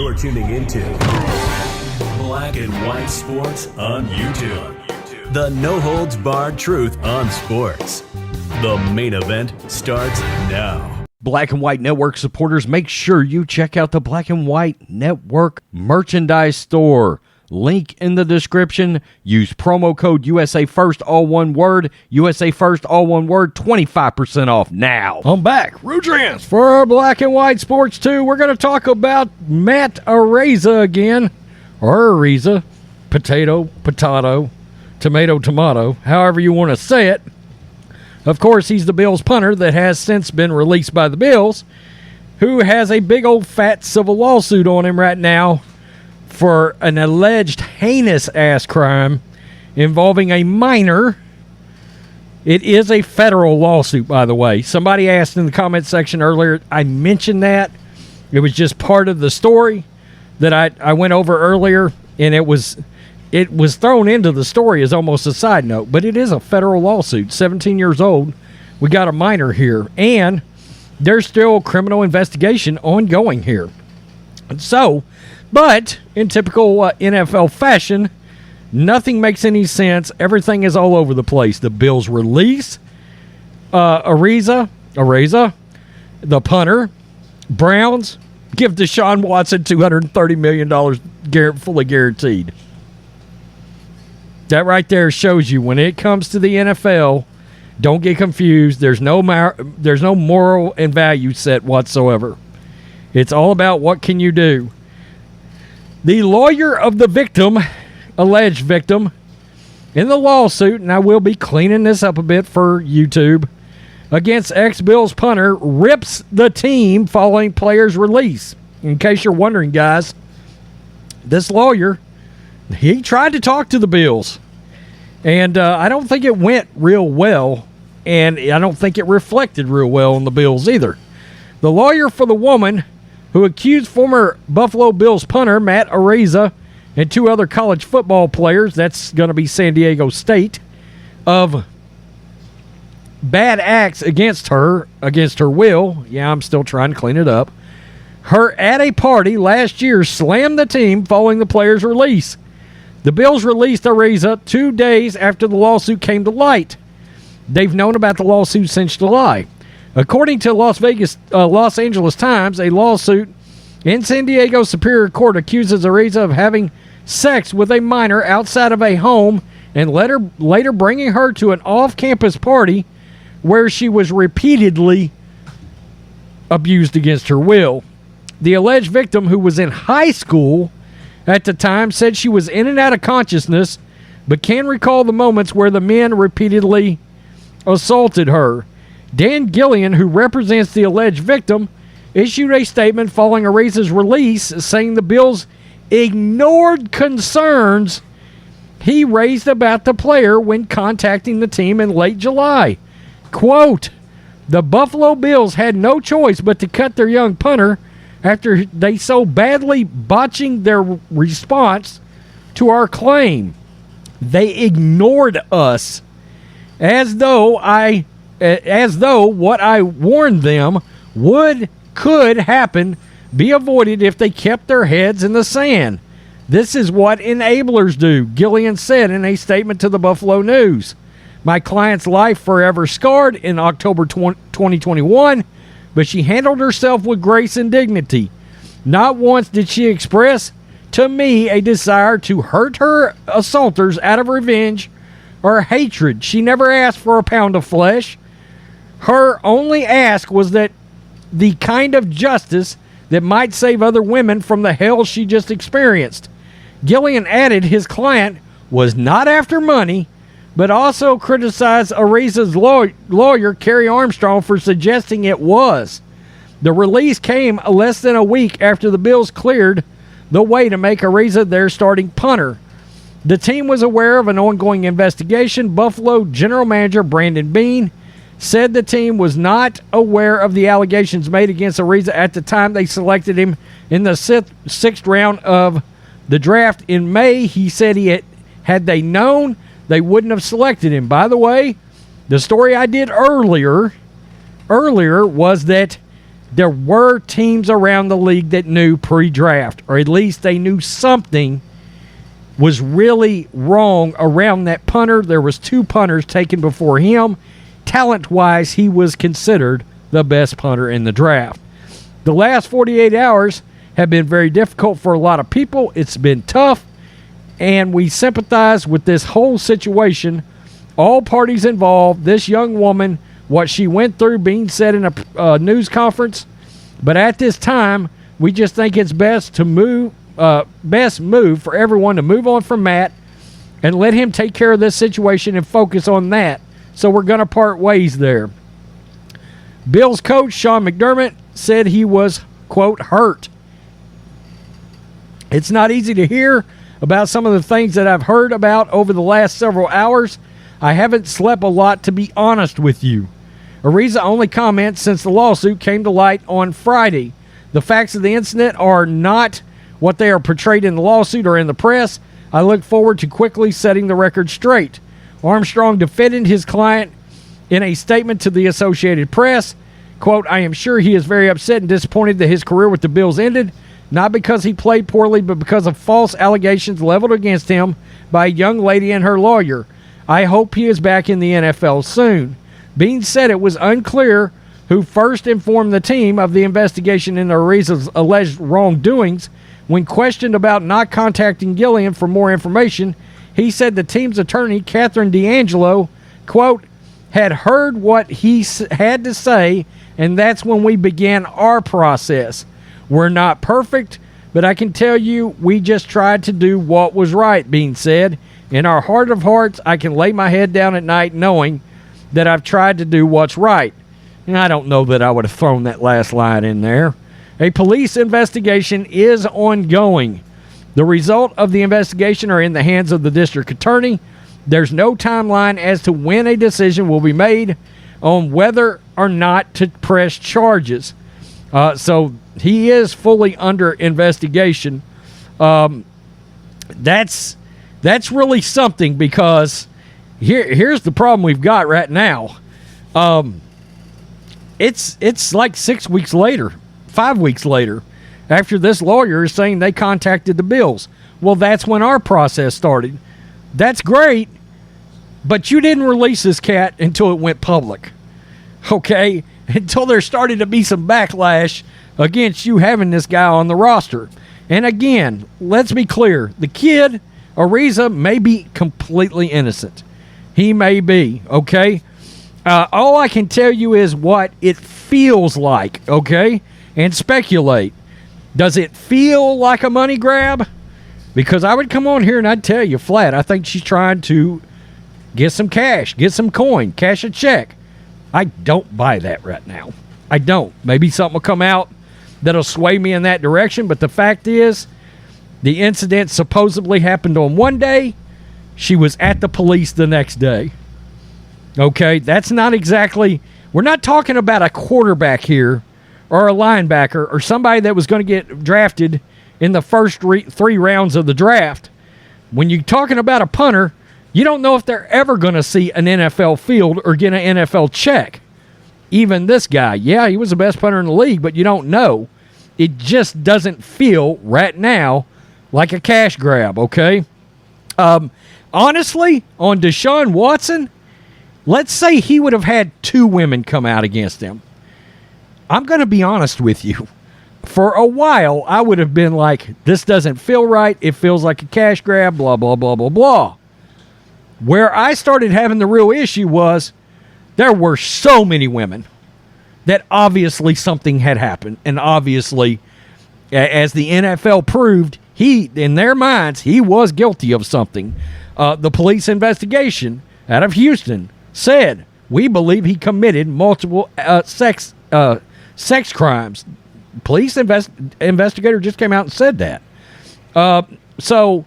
You're tuning into Black and White Sports on YouTube. The no-holds-barred truth on sports. The main event starts now. Black and White Network supporters, make sure you check out the Black and White Network merchandise store. Link in the description. Use promo code USA First, all one word. USA First, all one word. 25% off now. I'm back. Rudrance for our Black and White Sports 2. We're going to talk about Matt Araiza again. Or Araiza. Potato, tomato. However you want to say it. Of course, he's the Bills punter that has since been released by the Bills, who has a big old fat civil lawsuit on him right now for an alleged heinous-ass crime involving a minor. It is a federal lawsuit, by the way. Somebody asked in the comment section earlier. I mentioned that. It was just part of the story that I went over earlier, and it was thrown into the story as almost a side note. But it is a federal lawsuit. 17 years old. We got a minor here. And there's still criminal investigation ongoing here. And so... But in typical NFL fashion, nothing makes any sense. Everything is all over the place. The Bills release Araiza, the punter. Browns give Deshaun Watson $230 million fully guaranteed. That right there shows you when it comes to the NFL, don't get confused. There's no moral and value set whatsoever. It's all about what can you do. The lawyer of the victim, alleged victim, in the lawsuit, and I will be cleaning this up a bit for YouTube, against ex-Bills punter, RIPS the team following player's release. In case you're wondering, guys, this lawyer, he tried to talk to the Bills, and I don't think it went real well, and I don't think it reflected real well on the Bills either. The lawyer for the woman who accused former Buffalo Bills punter Matt Araiza and two other college football players, that's going to be San Diego State, of bad acts against her will. Yeah, I'm still trying to clean it up. Her at a party last year slammed the team following the player's release. The Bills released Araiza 2 days after the lawsuit came to light. They've known about the lawsuit since July. According to Los Angeles Times, a lawsuit in San Diego Superior Court accuses Araiza of having sex with a minor outside of a home and later bringing her to an off-campus party where she was repeatedly abused against her will. The alleged victim, who was in high school at the time, said she was in and out of consciousness but can recall the moments where the men repeatedly assaulted her. Dan Gillian, who represents the alleged victim, issued a statement following Araiza's release saying the Bills ignored concerns he raised about the player when contacting the team in late July. Quote, the Buffalo Bills had no choice but to cut their young punter after they so badly botching their response to our claim. They ignored us as though what I warned them could happen be avoided if they kept their heads in the sand. This is what enablers do, Gillian said in a statement to the Buffalo News. My client's life forever scarred in October 2021, but she handled herself with grace and dignity. Not once did she express to me a desire to hurt her assaulters out of revenge or hatred. She never asked for a pound of flesh. Her only ask was that the kind of justice that might save other women from the hell she just experienced. Gillian added his client was not after money, but also criticized Araiza's lawyer, Kerry Armstrong, for suggesting it was. The release came less than a week after the Bills cleared the way to make Araiza their starting punter. The team was aware of an ongoing investigation. Buffalo general manager Brandon Beane said the team was not aware of the allegations made against Araiza at the time they selected him in the sixth round of the draft in May. He said had they known, they wouldn't have selected him. By the way, the story I did earlier was that there were teams around the league that knew pre-draft, or at least they knew something was really wrong around that punter. There was 2 punters taken before him. Talent-wise, he was considered the best punter in the draft. The last 48 hours have been very difficult for a lot of people. It's been tough, and we sympathize with this whole situation. All parties involved, this young woman, what she went through, being said in a news conference. But at this time, we just think it's best move for everyone to move on from Matt and let him take care of this situation and focus on that. So we're going to part ways there. Bills coach Sean McDermott said he was, quote, hurt. It's not easy to hear about some of the things that I've heard about over the last several hours. I haven't slept a lot, to be honest with you. Araiza only comments since the lawsuit came to light on Friday. The facts of the incident are not what they are portrayed in the lawsuit or in the press. I look forward to quickly setting the record straight. Armstrong defended his client in a statement to the Associated Press. Quote, I am sure he is very upset and disappointed that his career with the Bills ended, not because he played poorly, but because of false allegations leveled against him by a young lady and her lawyer. I hope he is back in the NFL soon. Being said, it was unclear who first informed the team of the investigation into Araiza's alleged wrongdoings. When questioned about not contacting Gilliam for more information, he said the team's attorney, Catherine D'Angelo, quote, had heard what he had to say, and that's when we began our process. We're not perfect, but I can tell you we just tried to do what was right, Bean said. In our heart of hearts, I can lay my head down at night knowing that I've tried to do what's right. And I don't know that I would have thrown that last line in there. A police investigation is ongoing. The result of the investigation are in the hands of the district attorney. There's no timeline as to when a decision will be made on whether or not to press charges. So he is fully under investigation. That's really something, because here's the problem we've got right now. It's like 6 weeks later, 5 weeks later, after this lawyer is saying they contacted the Bills. Well, that's when our process started. That's great, but you didn't release this cat until it went public, okay? Until there started to be some backlash against you having this guy on the roster. And again, let's be clear. The kid, Araiza, may be completely innocent. He may be, okay? All I can tell you is what it feels like, okay? And speculate. Does it feel like a money grab? Because I would come on here and I'd tell you flat, I think she's trying to get some cash, get some coin, cash a check. I don't buy that right now. I don't. Maybe something will come out that'll sway me in that direction, but the fact is, the incident supposedly happened on one day. She was at the police the next day. Okay, that's not exactly... We're not talking about a quarterback here or a linebacker or somebody that was going to get drafted in the first 3 rounds of the draft. When you're talking about a punter, you don't know if they're ever going to see an NFL field or get an NFL check. Even this guy, yeah, he was the best punter in the league, but you don't know. It just doesn't feel right now like a cash grab, okay? Honestly, on Deshaun Watson, let's say he would have had 2 women come out against him. I'm going to be honest with you. For a while, I would have been like, this doesn't feel right. It feels like a cash grab, blah, blah, blah, blah, blah. Where I started having the real issue was there were so many women that obviously something had happened. And obviously, as the NFL proved, he, in their minds, he was guilty of something. The police investigation out of Houston said, we believe he committed multiple sex crimes. Police investigator just came out and said that. So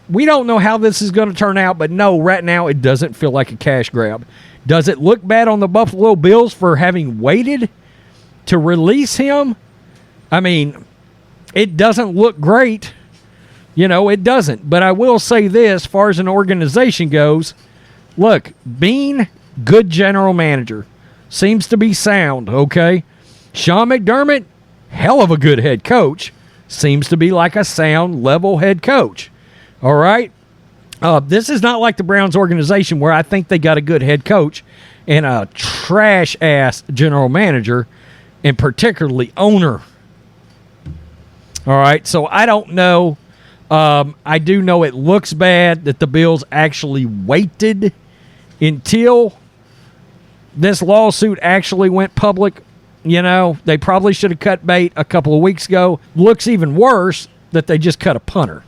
we don't know how this is going to turn out, but no, right now it doesn't feel like a cash grab. Does it look bad on the Buffalo Bills for having waited to release him? I mean, it doesn't look great. You know, it doesn't. But I will say this, as far as an organization goes, look, Bean, good general manager, seems to be sound, okay? Sean McDermott, hell of a good head coach. Seems to be like a sound, level head coach. All right? This is not like the Browns organization where I think they got a good head coach and a trash-ass general manager and particularly owner. All right? So I don't know. I do know it looks bad that the Bills actually waited until this lawsuit actually went public. You know, they probably should have cut bait a couple of weeks ago. Looks even worse that they just cut a punter.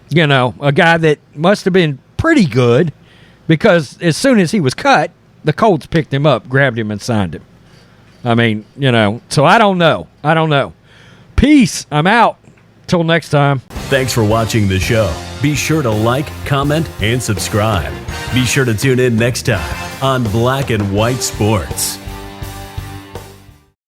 You know, a guy that must have been pretty good because as soon as he was cut, the Colts picked him up, grabbed him, and signed him. I mean, you know, so I don't know. Peace. I'm out. Till next time. Thanks for watching the show. Be sure to like, comment, and subscribe. Be sure to tune in next time on Black and White Sports.